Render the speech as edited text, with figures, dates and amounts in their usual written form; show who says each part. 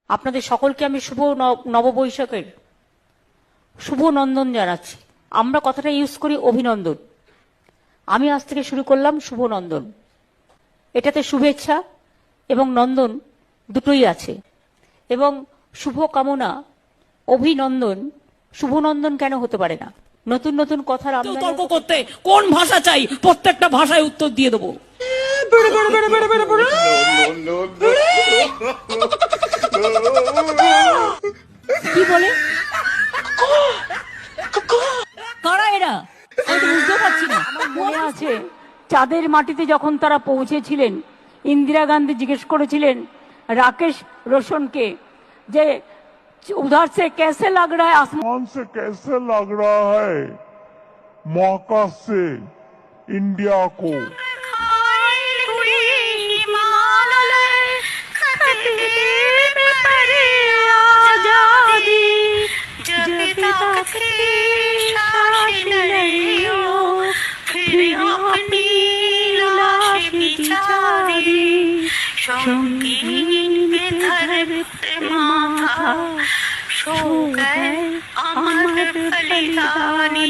Speaker 1: আপনাদের সকলকে আমি শুভ নববৈশাখের শুভ নন্দন জানাচ্ছি। আমরা কথাটা ইউজ করি অভিনন্দন, আমি আজ থেকে শুরু করলাম শুভ নন্দন। এটাতে শুভেচ্ছা এবং নন্দন দুটোই আছে, এবং শুভ কামনা, অভিনন্দন, শুভনন্দন কেন হতে পারে না? নতুন নতুন কথার
Speaker 2: তর্ক করতে কোন ভাষা চাই, প্রত্যেকটা ভাষায় উত্তর দিয়ে দেবো।
Speaker 1: কি বলে কারা এরা? আমি তো বুঝতে পারছি না। আমার মনে আছে চাঁদের মাটিতে যখন তারা পৌঁছেছিলেন, ইন্দিরা গান্ধী জিজ্ঞেস করেছিলেন রাকেশ রোশনকে যে उधर से कैसे लग रहा है आसमान
Speaker 3: से कैसे लग रहा है महाकाश से इंडिया को।
Speaker 4: আমার বলিদানি।